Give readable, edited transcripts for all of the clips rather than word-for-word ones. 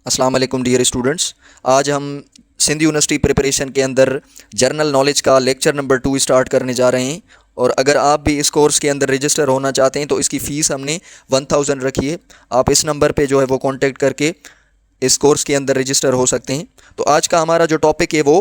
अस्सलाम वालेकुम dear students. आज हम सिंध यूनिवर्सिटी प्रिपरेशन के अंदर जर्नल नॉलेज का लेक्चर नंबर 2 स्टार्ट करने जा रहे हैं। और अगर आप भी इस कोर्स के अंदर रजिस्टर होना चाहते हैं तो इसकी फ़ीस हमने 1000 रखी है। आप इस नंबर पे जो है वो कांटेक्ट करके इस कोर्स के अंदर रजिस्टर हो सकते हैं। तो आज का हमारा जो टॉपिक है वो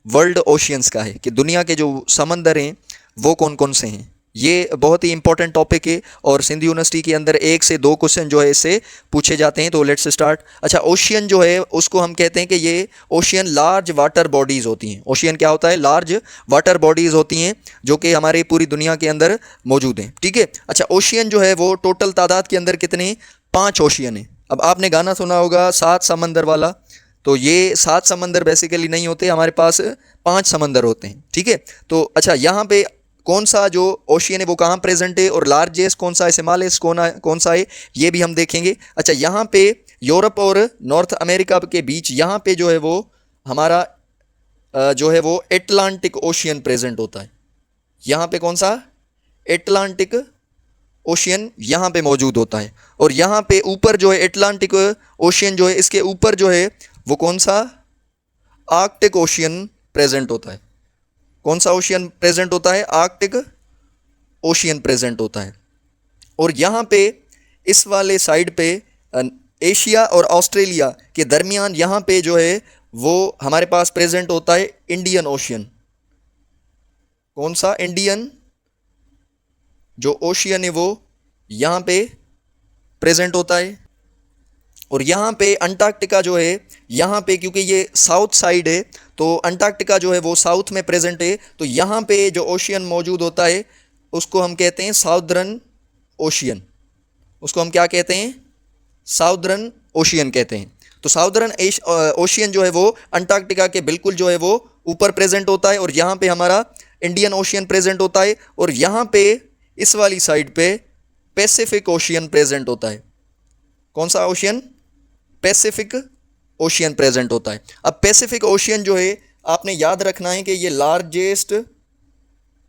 वर्ल्ड ओशियंस का है कि दुनिया के जो समंदर हैं वो कौन कौन से हैं। ये बहुत ही इंपॉर्टेंट टॉपिक है और सिंध यूनिवर्सिटी के अंदर 1 से 2 क्वेश्चन जो है इससे पूछे जाते हैं। तो लेट्स स्टार्ट। अच्छा, ओशियन जो है उसको हम कहते हैं कि ये ओशियन लार्ज वाटर बॉडीज़ होती हैं। ओशियन क्या होता है? लार्ज वाटर बॉडीज़ होती हैं जो कि हमारी पूरी दुनिया के अंदर मौजूद हैं। ठीक है। अच्छा, ओशियन जो है वो टोटल तादाद के अंदर कितने? 5 ओशियन हैं। अब आपने गाना सुना होगा 7 समंदर वाला, तो ये 7 समंदर बेसिकली नहीं होते, हमारे पास 5 समंदर होते हैं। ठीक है। तो अच्छा, यहाँ पे कौन सा जो ओशियन है वो कहाँ प्रेजेंट है और लार्जेस्ट कौन सा है, स्मॉलेस्ट कौन सा है, ये भी हम देखेंगे। अच्छा, यहाँ पे यूरोप और नॉर्थ अमेरिका के बीच यहाँ पे जो है वो हमारा जो है वो एटलांटिक ओशियन प्रेजेंट होता है। यहाँ पे कौन सा? एटलांटिक ओशियन यहाँ पे मौजूद होता है। और यहाँ पे ऊपर जो है एटलांटिक ओशियन जो है इसके ऊपर जो है वो कौन सा? आर्कटिक ओशियन प्रेजेंट होता है। कौन सा ओशियन प्रेजेंट होता है? आर्कटिक ओशियन प्रेजेंट होता है। और यहाँ पे इस वाले साइड पे एशिया और ऑस्ट्रेलिया के दरमियान यहाँ पे जो है वो हमारे पास प्रेजेंट होता है इंडियन ओशियन। कौन सा? इंडियन जो ओशियन है वो यहाँ पे प्रेजेंट होता है। और यहाँ पे अंटार्कटिका जो है यहाँ पे, क्योंकि ये साउथ साइड है तो अंटार्कटिका जो है वो साउथ में प्रेजेंट है। तो यहाँ पे जो ओशियन मौजूद होता है उसको हम कहते हैं साउदर्न ओशियन। उसको हम क्या कहते हैं? साउदर्न ओशियन कहते हैं। तो साउदर्न ओशियन जो है वो अंटार्कटिका के बिल्कुल जो है वो ऊपर प्रेजेंट होता है। और यहाँ पे हमारा इंडियन ओशियन प्रेजेंट होता है। और यहाँ पे इस वाली साइड पे पैसिफिक ओशियन प्रेजेंट होता है। कौन सा ओशियन? पैसिफिक ओशियन प्रेजेंट होता है। अब पैसिफिक ओशियन जो है आपने याद रखना है कि ये लार्जेस्ट,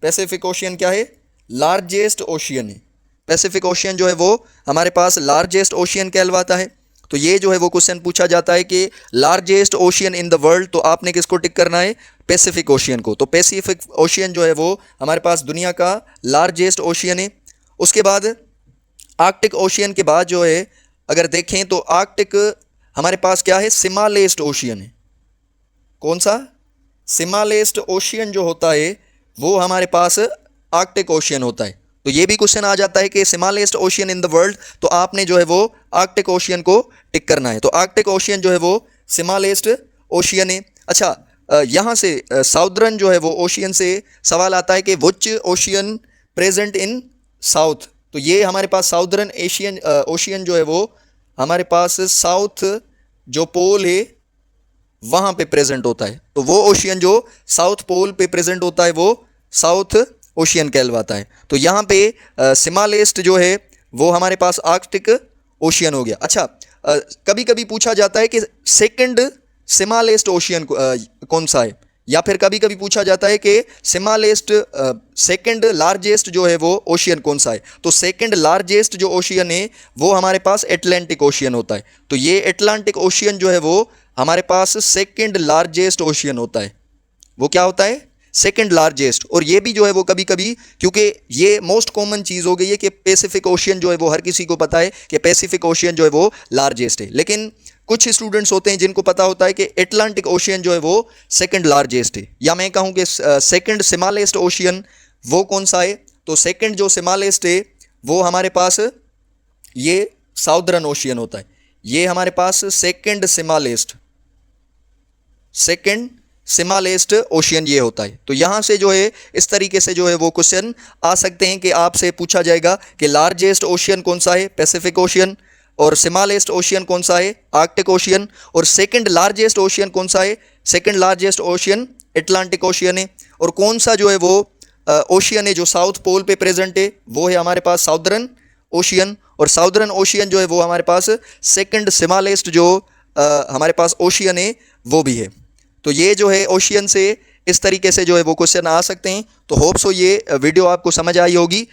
पैसिफिक ओशियन क्या है? लार्जेस्ट ओशियन है। पैसिफिक ओशियन जो है वो हमारे पास लार्जेस्ट ओशियन कहलवाता है। तो ये जो है वो क्वेश्चन पूछा जाता है कि largest ocean in the world, तो आपने किसको टिक करना है? पैसिफिक ओशियन को। तो पैसिफिक ओशियन जो है वो हमारे पास दुनिया का लार्जेस्ट ओशियन है। उसके बाद आर्कटिक ओशियन के बाद जो है अगर देखें तो आर्कटिक हमारे पास क्या है? स्मॉलेस्ट ओशियन है। कौन सा? स्मॉलेस्ट ओशियन जो होता है वो हमारे पास आर्कटिक ओशियन होता है। तो ये भी क्वेश्चन आ जाता है कि smallest ocean in the world, तो आपने जो है वो आर्कटिक ओशियन को टिक करना है। तो आर्कटिक ओशियन जो है वो स्मॉलेस्ट ओशियन है। अच्छा, यहाँ से साउदर्न जो है वो ओशियन से सवाल आता है कि विच ओशियन प्रेजेंट इन साउथ। तो ये हमारे पास साउदर्न एशियन ओशियन जो है वो हमारे पास साउथ जो पोल है वहाँ पे प्रेजेंट होता है। तो वो ओशियन जो साउथ पोल पे प्रेजेंट होता है वो साउथ ओशियन कहलवाता है। तो यहाँ पे स्मॉलेस्ट जो है वो हमारे पास आर्कटिक ओशियन हो गया। अच्छा, कभी कभी पूछा जाता है कि सेकंड स्मॉलेस्ट ओशियन कौन सा है, या फिर कभी कभी पूछा जाता है कि स्मॉलेस्ट सेकंड लार्जेस्ट जो है वो ओशियन कौन सा है। तो सेकंड लार्जेस्ट जो ओशियन है वो हमारे पास एटलांटिक ओशियन होता है। तो ये एटलांटिक ओशियन जो है वो हमारे पास सेकंड लार्जेस्ट ओशियन होता है। वो क्या होता है? Second largest. और ये भी जो है वो कभी कभी, क्योंकि ये मोस्ट कॉमन चीज़ हो गई है कि पैसिफिक ओशियन जो है वो हर किसी को पता है कि पैसिफिक ओशियन जो है वो लार्जेस्ट है, लेकिन कुछ स्टूडेंट्स होते हैं जिनको पता होता है कि एटलांटिक ओशियन जो है वो सेकंड लार्जेस्ट है। या मैं कहूँ कि सेकंड स्मॉलेस्ट ओशियन वो कौन सा है? तो सेकंड जो स्मॉलेस्ट है वो हमारे पास ये साउदर्न ओशियन होता है। ये हमारे पास सेकंड स्मॉलेस्ट ओशियन ये होता है। तो यहाँ से जो है इस तरीके से जो है वो क्वेश्चन आ सकते हैं कि आपसे पूछा जाएगा कि लार्जेस्ट ओशियन कौन सा है? Pacific ocean. और स्मॉलेस्ट ओशियन कौन सा है? Arctic ocean. और सेकंड लार्जेस्ट ओशियन कौन सा है? Second largest ocean Atlantic ocean है। और कौन सा जो है वो ओशियन है जो साउथ पोल पे प्रेजेंट है वो है हमारे पास साउदर्न ओशियन। और साउदर्न ओशियन जो है वो हमारे पास सेकंड स्मॉलेस्ट जो हमारे पास ओशियन है वो भी है। तो ये जो है ओशियन से इस तरीके से जो है वो क्वेश्चन आ सकते हैं। तो होप्स हो ये वीडियो आपको समझ आई होगी।